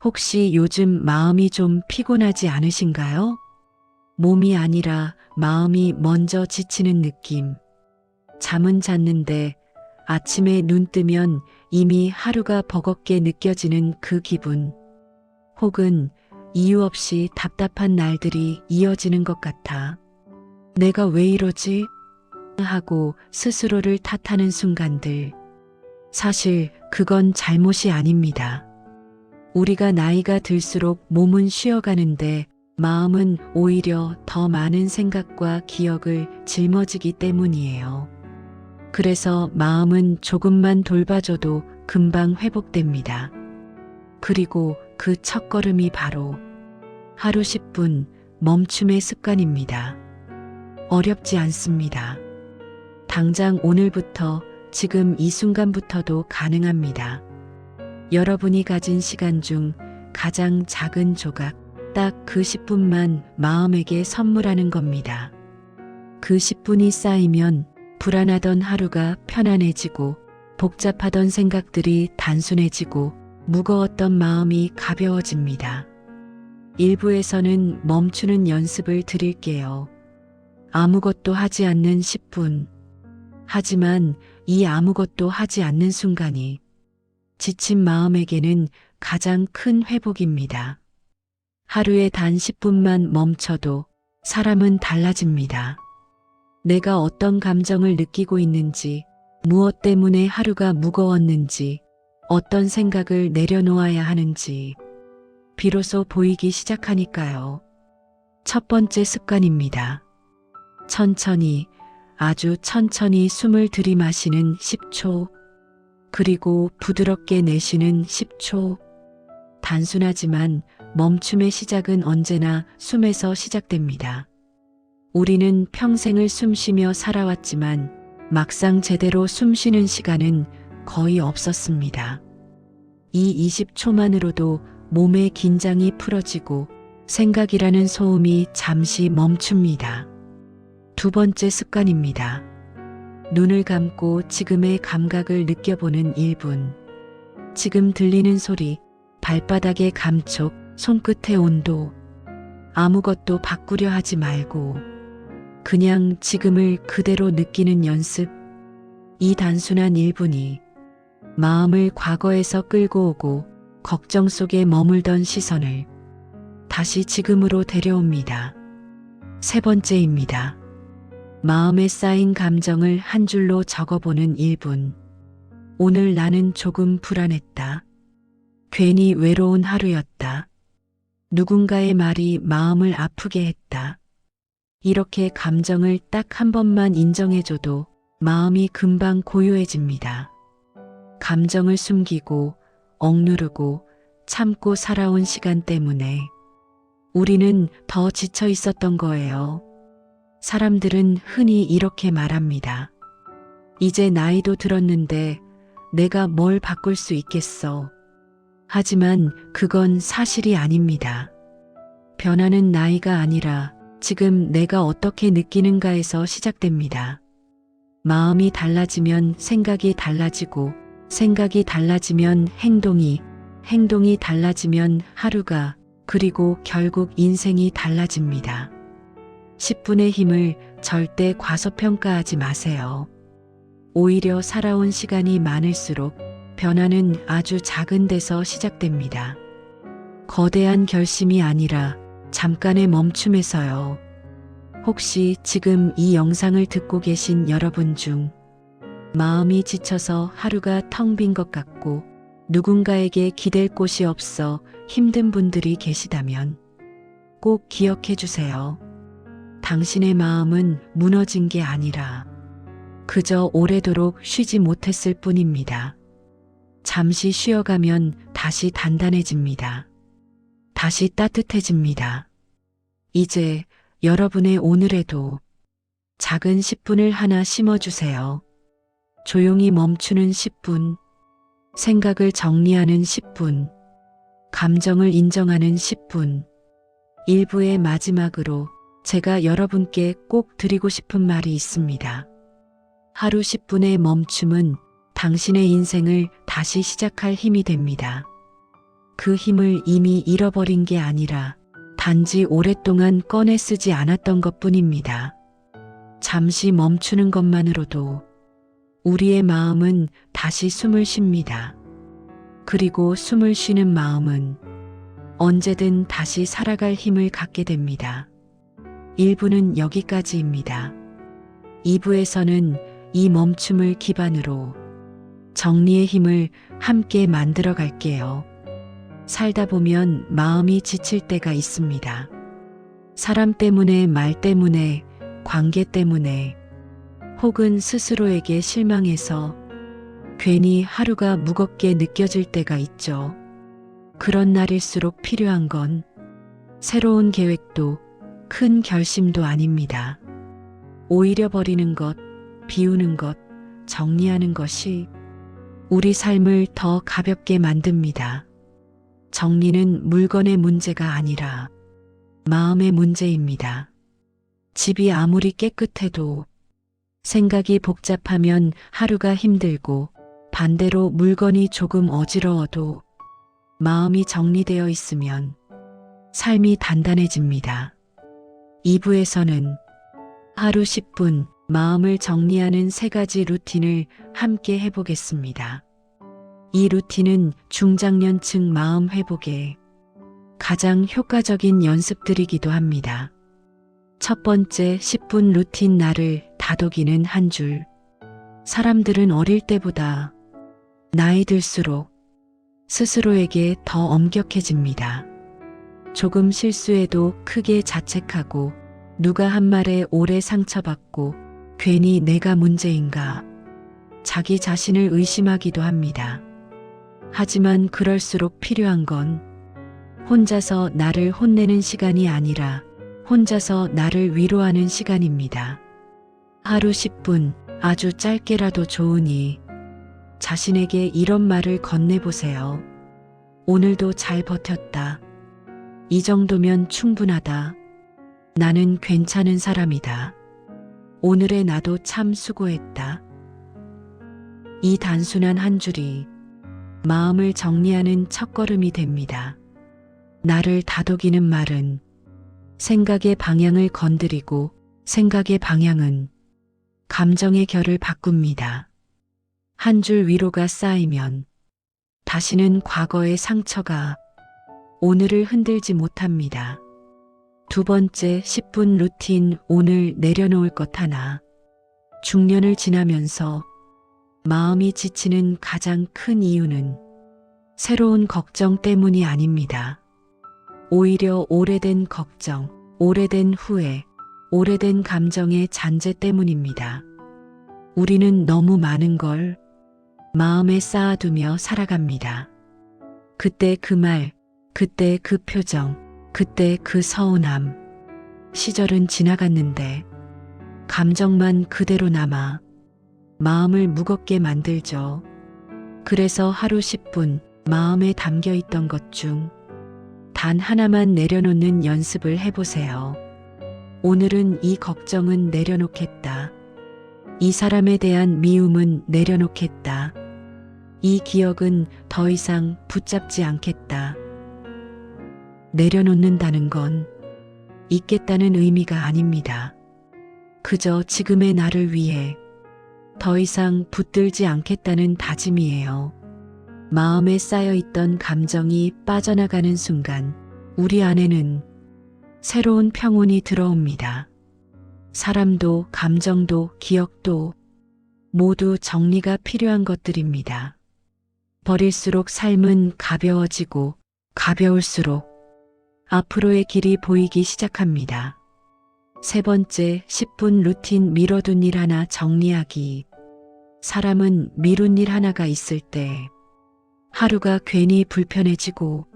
혹시 요즘 마음이 좀 피곤하지 않으신가요? 몸이 아니라 마음이 먼저 지치는 느낌. 잠은 잤는데 아침에 눈 뜨면 이미 하루가 버겁게 느껴지는 그 기분. 혹은 이유 없이 답답한 날들이 이어지는 것 같아. 내가 왜 이러지? 하고 스스로를 탓하는 순간들. 사실 그건 잘못이 아닙니다. 우리가 나이가 들수록 몸은 쉬어가는데 마음은 오히려 더 많은 생각과 기억을 짊어지기 때문이에요. 그래서 마음은 조금만 돌봐줘도 금방 회복됩니다. 그리고 그 첫걸음이 바로 하루 10분 멈춤의 습관입니다. 어렵지 않습니다. 당장 오늘부터 지금 이 순간부터도 가능합니다. 여러분이 가진 시간 중 가장 작은 조각, 딱 그 10분만 마음에게 선물하는 겁니다. 그 10분이 쌓이면 불안하던 하루가 편안해지고 복잡하던 생각들이 단순해지고 무거웠던 마음이 가벼워집니다. 일부에서는 멈추는 연습을 드릴게요. 아무것도 하지 않는 10분. 하지만 이 아무것도 하지 않는 순간이 지친 마음에게는 가장 큰 회복입니다. 하루에 단 10분만 멈춰도 사람은 달라집니다. 내가 어떤 감정을 느끼고 있는지, 무엇 때문에 하루가 무거웠는지, 어떤 생각을 내려놓아야 하는지, 비로소 보이기 시작하니까요. 첫 번째 습관입니다. 천천히, 아주 천천히 숨을 들이마시는 10초, 그리고 부드럽게 내쉬는 10초. 단순하지만 멈춤의 시작은 언제나 숨에서 시작됩니다. 우리는 평생을 숨쉬며 살아왔지만 막상 제대로 숨쉬는 시간은 거의 없었습니다. 이 20초만으로도 몸의 긴장이 풀어지고 생각이라는 소음이 잠시 멈춥니다. 두 번째 습관입니다. 눈을 감고 지금의 감각을 느껴보는 1분. 지금 들리는 소리, 발바닥의 감촉, 손끝의 온도. 아무것도 바꾸려 하지 말고 그냥 지금을 그대로 느끼는 연습. 이 단순한 1분이 마음을 과거에서 끌고 오고 걱정 속에 머물던 시선을 다시 지금으로 데려옵니다. 세 번째입니다. 마음에 쌓인 감정을 한 줄로 적어보는 1분. 오늘 나는 조금 불안했다. 괜히 외로운 하루였다. 누군가의 말이 마음을 아프게 했다. 이렇게 감정을 딱 한 번만 인정해줘도 마음이 금방 고요해집니다. 감정을 숨기고 억누르고 참고 살아온 시간 때문에 우리는 더 지쳐 있었던 거예요. 사람들은 흔히 이렇게 말합니다. 이제 나이도 들었는데 내가 뭘 바꿀 수 있겠어. 하지만 그건 사실이 아닙니다. 변화는 나이가 아니라 지금 내가 어떻게 느끼는가에서 시작됩니다. 마음이 달라지면 생각이 달라지고 생각이 달라지면 행동이 달라지면 하루가 그리고 결국 인생이 달라집니다. 10분의 힘을 절대 과소평가하지 마세요. 오히려 살아온 시간이 많을수록 변화는 아주 작은 데서 시작됩니다. 거대한 결심이 아니라 잠깐의 멈춤에서요. 혹시 지금 이 영상을 듣고 계신 여러분 중 마음이 지쳐서 하루가 텅 빈 것 같고 누군가에게 기댈 곳이 없어 힘든 분들이 계시다면 꼭 기억해 주세요. 당신의 마음은 무너진 게 아니라 그저 오래도록 쉬지 못했을 뿐입니다. 잠시 쉬어가면 다시 단단해집니다. 다시 따뜻해집니다. 이제 여러분의 오늘에도 작은 10분을 하나 심어주세요. 조용히 멈추는 10분, 생각을 정리하는 10분, 감정을 인정하는 10분. 일부의 마지막으로 제가 여러분께 꼭 드리고 싶은 말이 있습니다. 하루 10분의 멈춤은 당신의 인생을 다시 시작할 힘이 됩니다. 그 힘을 이미 잃어버린 게 아니라 단지 오랫동안 꺼내 쓰지 않았던 것뿐입니다. 잠시 멈추는 것만으로도 우리의 마음은 다시 숨을 쉽니다. 그리고 숨을 쉬는 마음은 언제든 다시 살아갈 힘을 갖게 됩니다. 1부는 여기까지입니다. 2부에서는 이 멈춤을 기반으로 정리의 힘을 함께 만들어 갈게요. 살다 보면 마음이 지칠 때가 있습니다. 사람 때문에, 말 때문에, 관계 때문에, 혹은 스스로에게 실망해서 괜히 하루가 무겁게 느껴질 때가 있죠. 그런 날일수록 필요한 건 새로운 계획도 큰 결심도 아닙니다. 오히려 버리는 것, 비우는 것, 정리하는 것이 우리 삶을 더 가볍게 만듭니다. 정리는 물건의 문제가 아니라 마음의 문제입니다. 집이 아무리 깨끗해도 생각이 복잡하면 하루가 힘들고, 반대로 물건이 조금 어지러워도 마음이 정리되어 있으면 삶이 단단해집니다. 2부에서는 하루 10분 마음을 정리하는 3가지 루틴을 함께 해보겠습니다. 이 루틴은 중장년층 마음 회복에 가장 효과적인 연습들이기도 합니다. 첫 번째, 10분 루틴. 나를 다독이는 한 줄. 사람들은 어릴 때보다 나이 들수록 스스로에게 더 엄격해집니다. 조금 실수해도 크게 자책하고, 누가 한 말에 오래 상처받고 괜히 내가 문제인가 자기 자신을 의심하기도 합니다. 하지만 그럴수록 필요한 건 혼자서 나를 혼내는 시간이 아니라 혼자서 나를 위로하는 시간입니다. 하루 10분, 아주 짧게라도 좋으니 자신에게 이런 말을 건네보세요. 오늘도 잘 버텼다. 이 정도면 충분하다. 나는 괜찮은 사람이다. 오늘의 나도 참 수고했다. 이 단순한 한 줄이 마음을 정리하는 첫걸음이 됩니다. 나를 다독이는 말은 생각의 방향을 건드리고, 생각의 방향은 감정의 결을 바꿉니다. 한 줄 위로가 쌓이면 다시는 과거의 상처가 오늘을 흔들지 못합니다. 두 번째, 10분 루틴. 오늘 내려놓을 것 하나. 중년을 지나면서 마음이 지치는 가장 큰 이유는 새로운 걱정 때문이 아닙니다. 오히려 오래된 걱정, 오래된 후회, 오래된 감정의 잔재 때문입니다. 우리는 너무 많은 걸 마음에 쌓아두며 살아갑니다. 그때 그 말, 그때 그 표정, 그때 그 서운함. 시절은 지나갔는데 감정만 그대로 남아 마음을 무겁게 만들죠. 그래서 하루 10분 마음에 담겨 있던 것 중 단 하나만 내려놓는 연습을 해보세요. 오늘은 이 걱정은 내려놓겠다. 이 사람에 대한 미움은 내려놓겠다. 이 기억은 더 이상 붙잡지 않겠다. 내려놓는다는 건 잊겠다는 의미가 아닙니다. 그저 지금의 나를 위해 더 이상 붙들지 않겠다는 다짐이에요. 마음에 쌓여있던 감정이 빠져나가는 순간 우리 안에는 새로운 평온이 들어옵니다. 사람도, 감정도, 기억도 모두 정리가 필요한 것들입니다. 버릴수록 삶은 가벼워지고, 가벼울수록 앞으로의 길이 보이기 시작합니다. 세 번째, 10분 루틴. 미뤄둔 일 하나 정리하기. 사람은 미룬 일 하나가 있을 때 하루가 괜히 불편해지고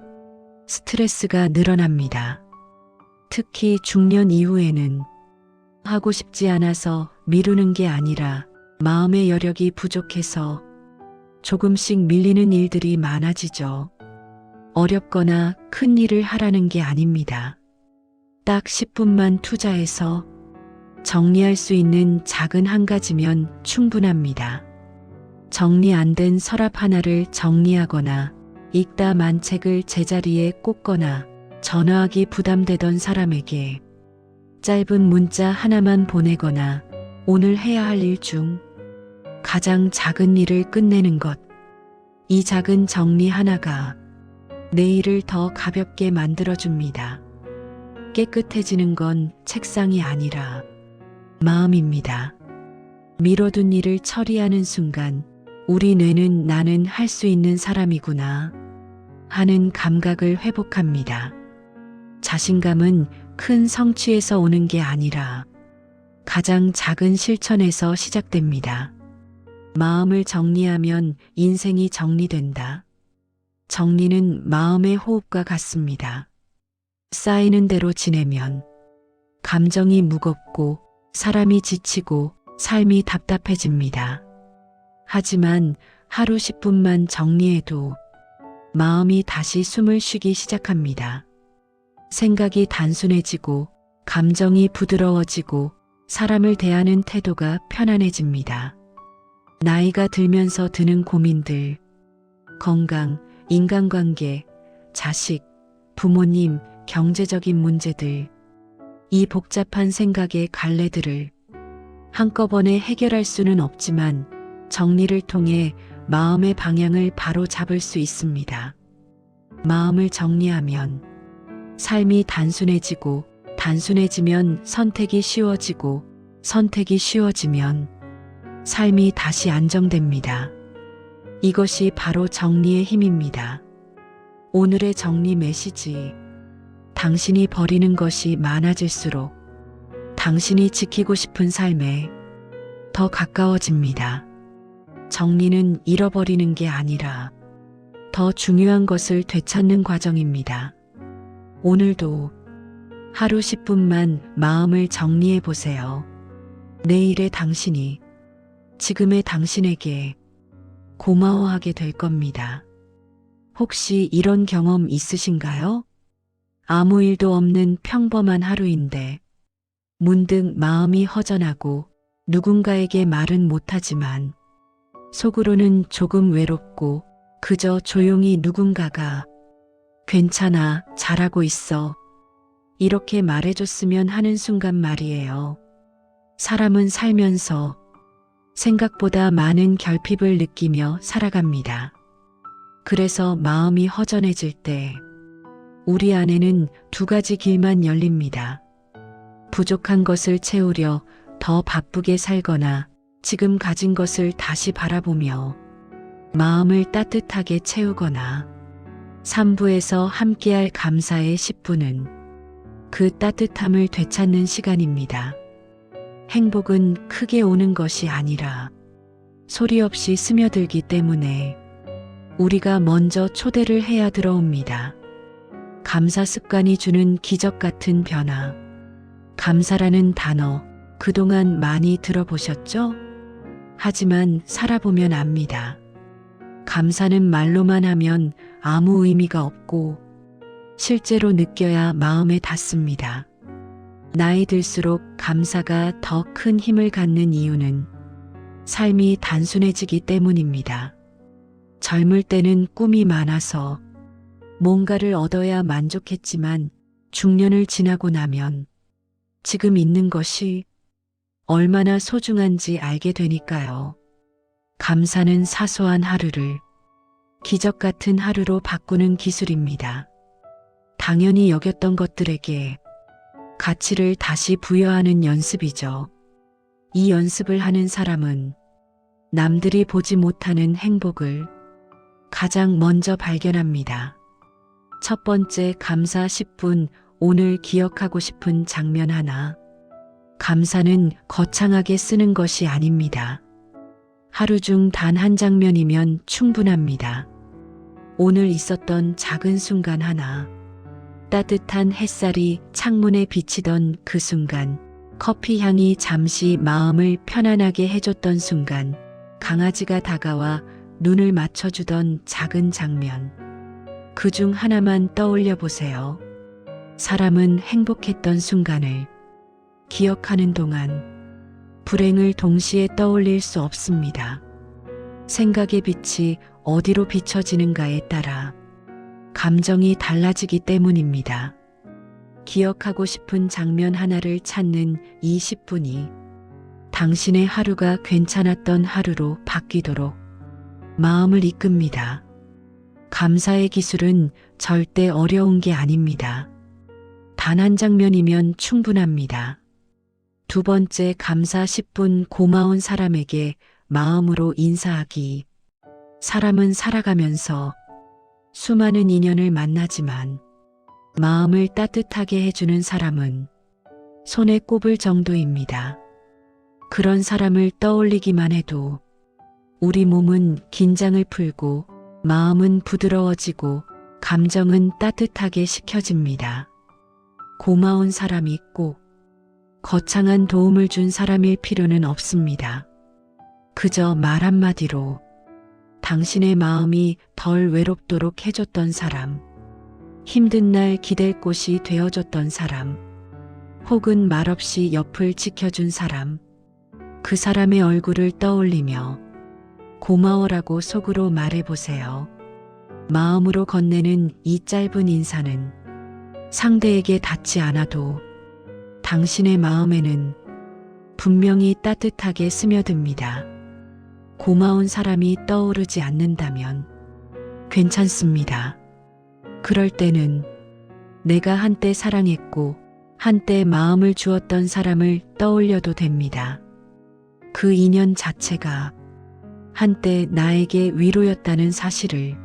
스트레스가 늘어납니다. 특히 중년 이후에는 하고 싶지 않아서 미루는 게 아니라 마음의 여력이 부족해서 조금씩 밀리는 일들이 많아지죠. 어렵거나 큰 일을 하라는 게 아닙니다. 딱 10분만 투자해서 정리할 수 있는 작은 한 가지면 충분합니다. 정리 안 된 서랍 하나를 정리하거나 읽다 만 책을 제자리에 꽂거나 전화하기 부담되던 사람에게 짧은 문자 하나만 보내거나 오늘 해야 할 일 중 가장 작은 일을 끝내는 것. 이 작은 정리 하나가 내일을 더 가볍게 만들어줍니다. 깨끗해지는 건 책상이 아니라 마음입니다. 미뤄둔 일을 처리하는 순간 우리 뇌는 나는 할 수 있는 사람이구나 하는 감각을 회복합니다. 자신감은 큰 성취에서 오는 게 아니라 가장 작은 실천에서 시작됩니다. 마음을 정리하면 인생이 정리된다. 정리는 마음의 호흡과 같습니다. 쌓이는 대로 지내면 감정이 무겁고 사람이 지치고 삶이 답답해집니다. 하지만 하루 10분만 정리해도 마음이 다시 숨을 쉬기 시작합니다. 생각이 단순해지고 감정이 부드러워지고 사람을 대하는 태도가 편안해집니다. 나이가 들면서 드는 고민들, 건강, 인간관계, 자식, 부모님, 경제적인 문제들, 이 복잡한 생각의 갈래들을 한꺼번에 해결할 수는 없지만 정리를 통해 마음의 방향을 바로 잡을 수 있습니다. 마음을 정리하면 삶이 단순해지고 단순해지면 선택이 쉬워지고 선택이 쉬워지면 삶이 다시 안정됩니다. 이것이 바로 정리의 힘입니다. 오늘의 정리 메시지. 당신이 버리는 것이 많아질수록 당신이 지키고 싶은 삶에 더 가까워집니다. 정리는 잃어버리는 게 아니라 더 중요한 것을 되찾는 과정입니다. 오늘도 하루 10분만 마음을 정리해 보세요. 내일의 당신이 지금의 당신에게 고마워하게 될 겁니다. 혹시 이런 경험 있으신가요? 아무 일도 없는 평범한 하루인데 문득 마음이 허전하고 누군가에게 말은 못하지만 속으로는 조금 외롭고 그저 조용히 누군가가 괜찮아, 잘하고 있어 이렇게 말해줬으면 하는 순간 말이에요. 사람은 살면서 생각보다 많은 결핍을 느끼며 살아갑니다. 그래서 마음이 허전해질 때 우리 안에는 두 가지 길만 열립니다. 부족한 것을 채우려 더 바쁘게 살거나 지금 가진 것을 다시 바라보며 마음을 따뜻하게 채우거나 3부에서 함께할 감사의 10분은 그 따뜻함을 되찾는 시간입니다. 행복은 크게 오는 것이 아니라 소리 없이 스며들기 때문에 우리가 먼저 초대를 해야 들어옵니다. 감사 습관이 주는 기적 같은 변화. 감사라는 단어 그동안 많이 들어보셨죠? 하지만 살아보면 압니다. 감사는 말로만 하면 아무 의미가 없고 실제로 느껴야 마음에 닿습니다. 나이 들수록 감사가 더 큰 힘을 갖는 이유는 삶이 단순해지기 때문입니다. 젊을 때는 꿈이 많아서 뭔가를 얻어야 만족했지만 중년을 지나고 나면 지금 있는 것이 얼마나 소중한지 알게 되니까요. 감사는 사소한 하루를 기적 같은 하루로 바꾸는 기술입니다. 당연히 여겼던 것들에게 가치를 다시 부여하는 연습이죠. 이 연습을 하는 사람은 남들이 보지 못하는 행복을 가장 먼저 발견합니다. 첫 번째 감사 10분. 오늘 기억하고 싶은 장면 하나. 감사는 거창하게 쓰는 것이 아닙니다. 하루 중 단 한 장면이면 충분합니다. 오늘 있었던 작은 순간 하나. 따뜻한 햇살이 창문에 비치던 그 순간, 커피 향이 잠시 마음을 편안하게 해줬던 순간, 강아지가 다가와 눈을 맞춰주던 작은 장면. 그중 하나만 떠올려 보세요. 사람은 행복했던 순간을 기억하는 동안 불행을 동시에 떠올릴 수 없습니다. 생각의 빛이 어디로 비춰지는가에 따라 감정이 달라지기 때문입니다. 기억하고 싶은 장면 하나를 찾는 이 10분이 당신의 하루가 괜찮았던 하루로 바뀌도록 마음을 이끕니다. 감사의 기술은 절대 어려운 게 아닙니다. 단 한 장면이면 충분합니다. 두 번째, 감사 10분. 고마운 사람에게 마음으로 인사하기. 사람은 살아가면서 수많은 인연을 만나지만 마음을 따뜻하게 해주는 사람은 손에 꼽을 정도입니다. 그런 사람을 떠올리기만 해도 우리 몸은 긴장을 풀고 마음은 부드러워지고 감정은 따뜻하게 식혀집니다. 고마운 사람이 꼭 거창한 도움을 준 사람일 필요는 없습니다. 그저 말 한마디로 당신의 마음이 덜 외롭도록 해줬던 사람, 힘든 날 기댈 곳이 되어줬던 사람, 혹은 말없이 옆을 지켜준 사람, 그 사람의 얼굴을 떠올리며 고마워라고 속으로 말해보세요. 마음으로 건네는 이 짧은 인사는 상대에게 닿지 않아도 당신의 마음에는 분명히 따뜻하게 스며듭니다. 고마운 사람이 떠오르지 않는다면 괜찮습니다. 그럴 때는 내가 한때 사랑했고 한때 마음을 주었던 사람을 떠올려도 됩니다. 그 인연 자체가 한때 나에게 위로였다는 사실을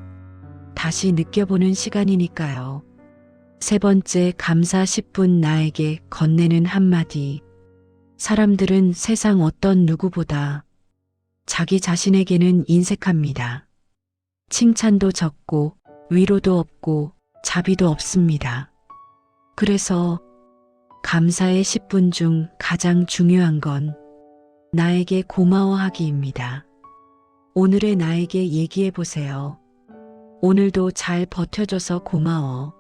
다시 느껴보는 시간이니까요. 세 번째, 감사 10분. 나에게 건네는 한마디. 사람들은 세상 어떤 누구보다 자기 자신에게는 인색합니다. 칭찬도 적고 위로도 없고 자비도 없습니다. 그래서 감사의 10분 중 가장 중요한 건 나에게 고마워하기입니다. 오늘의 나에게 얘기해 보세요. 오늘도 잘 버텨줘서 고마워.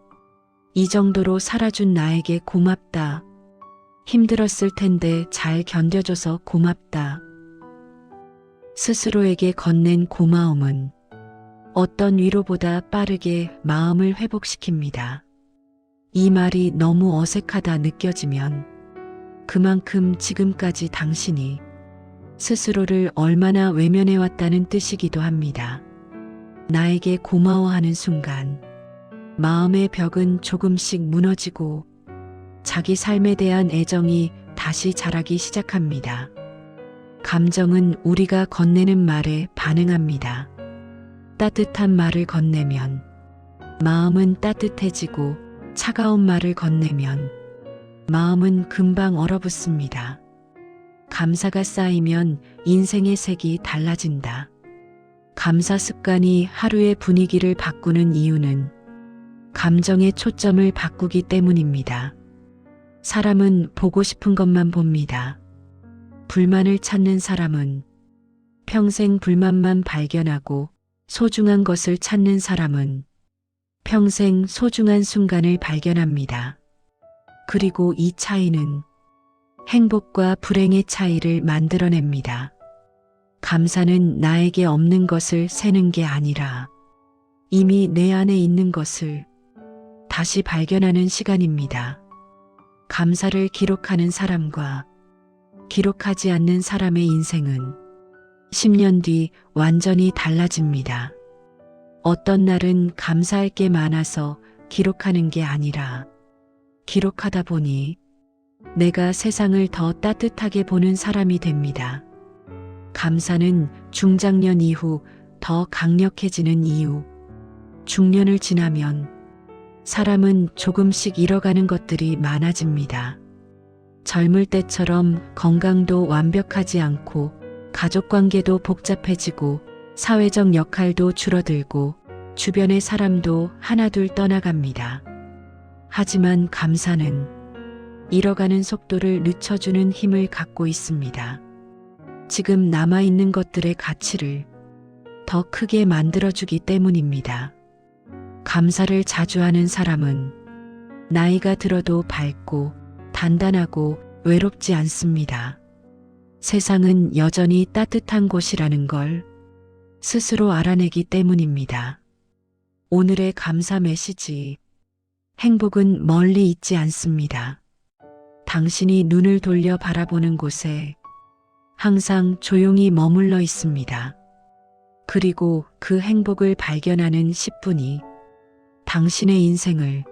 이 정도로 살아준 나에게 고맙다. 힘들었을 텐데 잘 견뎌줘서 고맙다. 스스로에게 건넨 고마움은 어떤 위로보다 빠르게 마음을 회복시킵니다. 이 말이 너무 어색하다 느껴지면 그만큼 지금까지 당신이 스스로를 얼마나 외면해왔다는 뜻이기도 합니다. 나에게 고마워하는 순간 마음의 벽은 조금씩 무너지고 자기 삶에 대한 애정이 다시 자라기 시작합니다. 감정은 우리가 건네는 말에 반응합니다. 따뜻한 말을 건네면 마음은 따뜻해지고 차가운 말을 건네면 마음은 금방 얼어붙습니다. 감사가 쌓이면 인생의 색이 달라진다. 감사 습관이 하루의 분위기를 바꾸는 이유는 감정의 초점을 바꾸기 때문입니다. 사람은 보고 싶은 것만 봅니다. 불만을 찾는 사람은 평생 불만만 발견하고 소중한 것을 찾는 사람은 평생 소중한 순간을 발견합니다. 그리고 이 차이는 행복과 불행의 차이를 만들어냅니다. 감사는 나에게 없는 것을 세는 게 아니라 이미 내 안에 있는 것을 다시 발견하는 시간입니다. 감사를 기록하는 사람과 기록하지 않는 사람의 인생은 10년 뒤 완전히 달라집니다. 어떤 날은 감사할 게 많아서 기록하는 게 아니라 기록하다 보니 내가 세상을 더 따뜻하게 보는 사람이 됩니다. 감사는 중장년 이후 더 강력해지는 이유. 중년을 지나면 사람은 조금씩 잃어가는 것들이 많아집니다. 젊을 때처럼 건강도 완벽하지 않고 가족관계도 복잡해지고 사회적 역할도 줄어들고 주변의 사람도 하나둘 떠나갑니다. 하지만 감사는 잃어가는 속도를 늦춰주는 힘을 갖고 있습니다. 지금 남아있는 것들의 가치를 더 크게 만들어주기 때문입니다. 감사를 자주 하는 사람은 나이가 들어도 밝고 단단하고 외롭지 않습니다. 세상은 여전히 따뜻한 곳이라는 걸 스스로 알아내기 때문입니다. 오늘의 감사 메시지. 행복은 멀리 있지 않습니다. 당신이 눈을 돌려 바라보는 곳에 항상 조용히 머물러 있습니다. 그리고 그 행복을 발견하는 10분이 당신의 인생을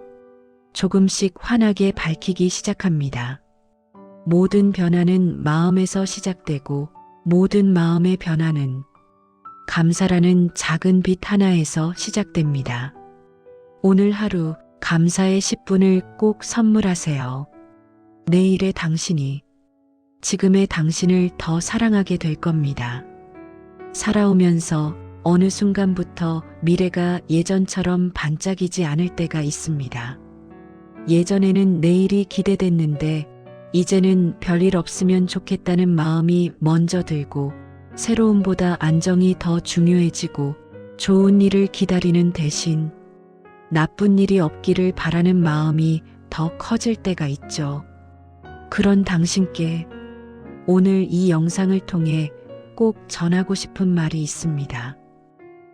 조금씩 환하게 밝히기 시작합니다. 모든 변화는 마음에서 시작되고 모든 마음의 변화는 감사라는 작은 빛 하나에서 시작됩니다. 오늘 하루 감사의 10분을 꼭 선물하세요. 내일의 당신이 지금의 당신을 더 사랑하게 될 겁니다. 살아오면서 어느 순간부터 미래가 예전처럼 반짝이지 않을 때가 있습니다. 예전에는 내일이 기대됐는데 이제는 별일 없으면 좋겠다는 마음이 먼저 들고 새로움보다 안정이 더 중요해지고 좋은 일을 기다리는 대신 나쁜 일이 없기를 바라는 마음이 더 커질 때가 있죠. 그런 당신께 오늘 이 영상을 통해 꼭 전하고 싶은 말이 있습니다.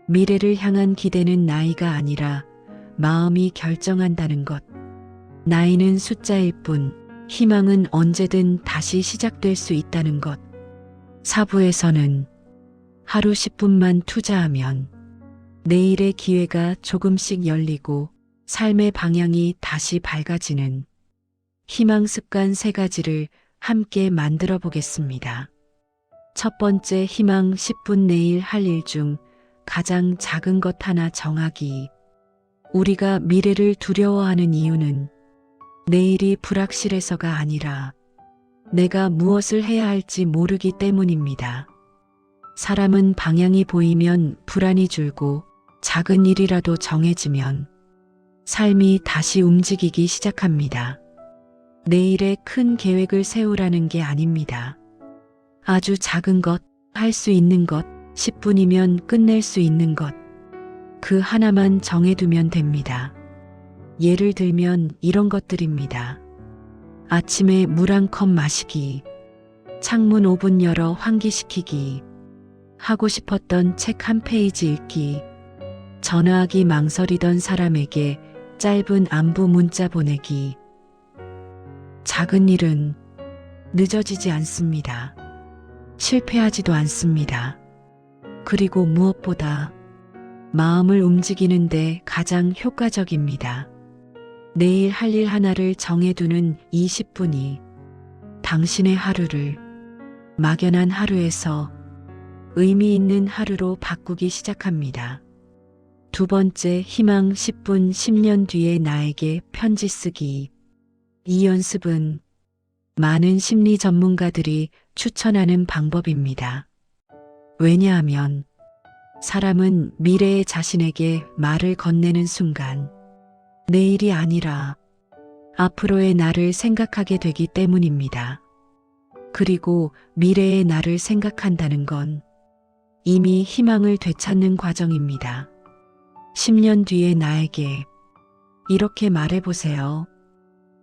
미래를 향한 기대는 나이가 아니라 마음이 결정한다는 것. 나이는 숫자일 뿐 희망은 언제든 다시 시작될 수 있다는 것. 사부에서는 하루 10분만 투자하면 내일의 기회가 조금씩 열리고 삶의 방향이 다시 밝아지는 희망 습관 3가지를 함께 만들어 보겠습니다. 첫 번째, 희망 10분. 내일 할 일 중 가장 작은 것 하나 정하기. 우리가 미래를 두려워하는 이유는 내일이 불확실해서가 아니라 내가 무엇을 해야 할지 모르기 때문입니다. 사람은 방향이 보이면 불안이 줄고 작은 일이라도 정해지면 삶이 다시 움직이기 시작합니다. 내일의 큰 계획을 세우라는 게 아닙니다. 아주 작은 것, 할 수 있는 것, 10분이면 끝낼 수 있는 것, 그 하나만 정해두면 됩니다. 예를 들면 이런 것들입니다. 아침에 물 한 컵 마시기, 창문 5분 열어 환기시키기, 하고 싶었던 책 한 페이지 읽기, 전화하기 망설이던 사람에게 짧은 안부 문자 보내기. 작은 일은 늦어지지 않습니다. 실패하지도 않습니다. 그리고 무엇보다 마음을 움직이는데 가장 효과적입니다. 내일 할 일 하나를 정해두는 20분이 당신의 하루를 막연한 하루에서 의미 있는 하루로 바꾸기 시작합니다. 두 번째, 희망 10분. 10년 뒤에 나에게 편지 쓰기. 이 연습은 많은 심리 전문가들이 추천하는 방법입니다. 왜냐하면 사람은 미래의 자신에게 말을 건네는 순간 내일이 아니라 앞으로의 나를 생각하게 되기 때문입니다. 그리고 미래의 나를 생각한다는 건 이미 희망을 되찾는 과정입니다. 10년 뒤에 나에게 이렇게 말해보세요.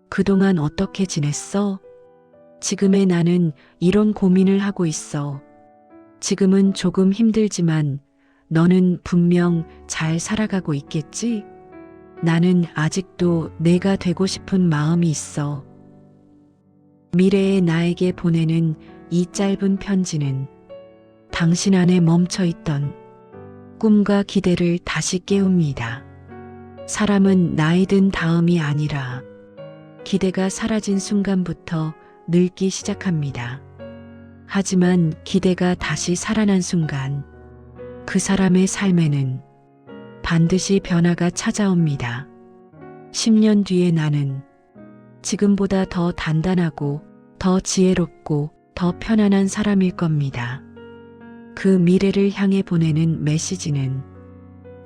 그동안 어떻게 지냈어? 지금의 나는 이런 고민을 하고 있어. 지금은 조금 힘들지만 너는 분명 잘 살아가고 있겠지? 나는 아직도 내가 되고 싶은 마음이 있어. 미래의 나에게 보내는 이 짧은 편지는 당신 안에 멈춰 있던 꿈과 기대를 다시 깨웁니다. 사람은 나이 든 다음이 아니라 기대가 사라진 순간부터 늙기 시작합니다. 하지만 기대가 다시 살아난 순간 그 사람의 삶에는 반드시 변화가 찾아옵니다. 10년 뒤에 나는 지금보다 더 단단하고 더 지혜롭고 더 편안한 사람일 겁니다. 그 미래를 향해 보내는 메시지는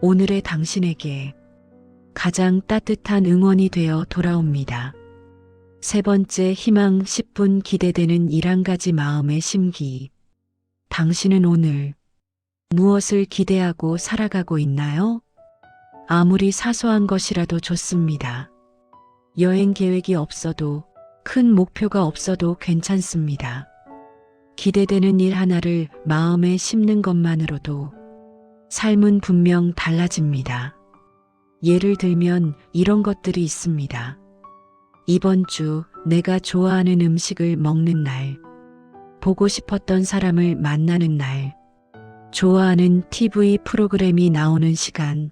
오늘의 당신에게 가장 따뜻한 응원이 되어 돌아옵니다. 세 번째, 희망 10분. 기대되는 11가지 마음의 심기. 당신은 오늘 무엇을 기대하고 살아가고 있나요? 아무리 사소한 것이라도 좋습니다. 여행 계획이 없어도 큰 목표가 없어도 괜찮습니다. 기대되는 일 하나를 마음에 심는 것만으로도 삶은 분명 달라집니다. 예를 들면 이런 것들이 있습니다. 이번 주 내가 좋아하는 음식을 먹는 날, 보고 싶었던 사람을 만나는 날, 좋아하는 TV 프로그램이 나오는 시간,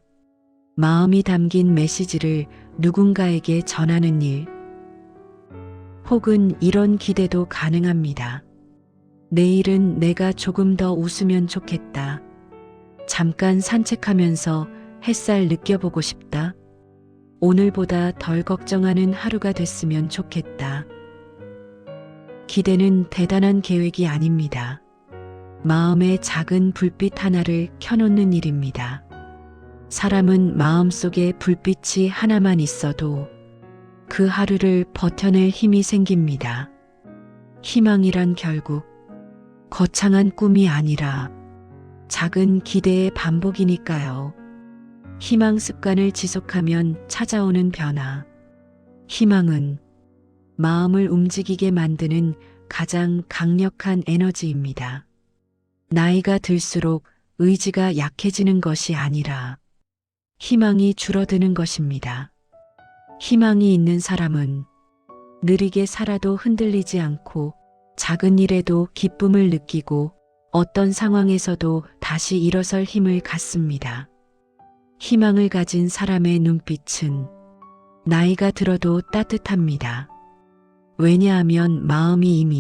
마음이 담긴 메시지를 누군가에게 전하는 일, 혹은 이런 기대도 가능합니다. 내일은 내가 조금 더 웃으면 좋겠다. 잠깐 산책하면서 햇살 느껴보고 싶다. 오늘보다 덜 걱정하는 하루가 됐으면 좋겠다. 기대는 대단한 계획이 아닙니다. 마음의 작은 불빛 하나를 켜놓는 일입니다. 사람은 마음속에 불빛이 하나만 있어도 그 하루를 버텨낼 힘이 생깁니다. 희망이란 결국 거창한 꿈이 아니라 작은 기대의 반복이니까요. 희망 습관을 지속하면 찾아오는 변화. 희망은 마음을 움직이게 만드는 가장 강력한 에너지입니다. 나이가 들수록 의지가 약해지는 것이 아니라 희망이 줄어드는 것입니다. 희망이 있는 사람은 느리게 살아도 흔들리지 않고 작은 일에도 기쁨을 느끼고 어떤 상황에서도 다시 일어설 힘을 갖습니다. 희망을 가진 사람의 눈빛은 나이가 들어도 따뜻합니다. 왜냐하면 마음이 이미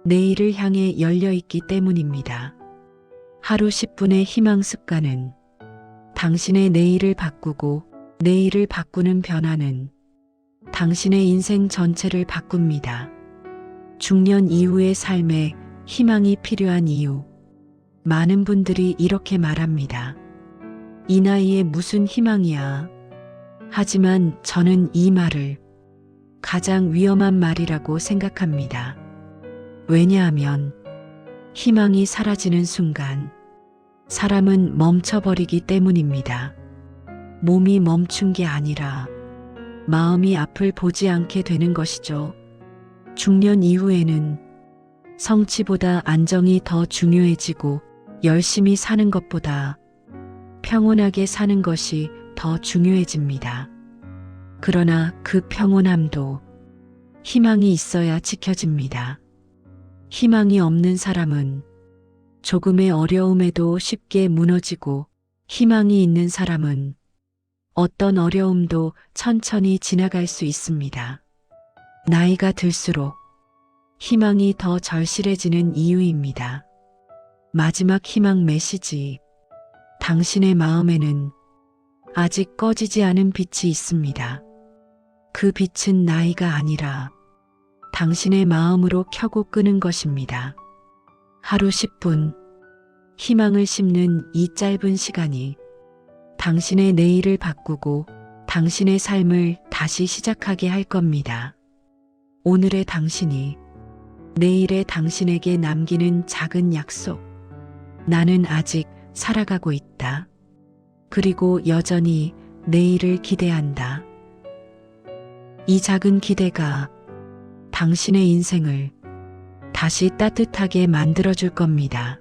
내일을 향해 열려 있기 때문입니다. 하루 10분의 희망 습관은 당신의 내일을 바꾸고 내일을 바꾸는 변화는 당신의 인생 전체를 바꿉니다. 중년 이후의 삶에 희망이 필요한 이유. 많은 분들이 이렇게 말합니다. 이 나이에 무슨 희망이야. 하지만 저는 이 말을 가장 위험한 말이라고 생각합니다. 왜냐하면 희망이 사라지는 순간 사람은 멈춰버리기 때문입니다. 몸이 멈춘 게 아니라 마음이 앞을 보지 않게 되는 것이죠. 중년 이후에는 성취보다 안정이 더 중요해지고 열심히 사는 것보다 평온하게 사는 것이 더 중요해집니다. 그러나 그 평온함도 희망이 있어야 지켜집니다. 희망이 없는 사람은 조금의 어려움에도 쉽게 무너지고 희망이 있는 사람은 어떤 어려움도 천천히 지나갈 수 있습니다. 나이가 들수록 희망이 더 절실해지는 이유입니다. 마지막 희망 메시지. 당신의 마음에는 아직 꺼지지 않은 빛이 있습니다. 그 빛은 나이가 아니라 당신의 마음으로 켜고 끄는 것입니다. 하루 10분 희망을 심는 이 짧은 시간이 당신의 내일을 바꾸고 당신의 삶을 다시 시작하게 할 겁니다. 오늘의 당신이 내일의 당신에게 남기는 작은 약속. 나는 아직 살아가고 있다. 그리고 여전히 내일을 기대한다. 이 작은 기대가 당신의 인생을 다시 따뜻하게 만들어줄 겁니다.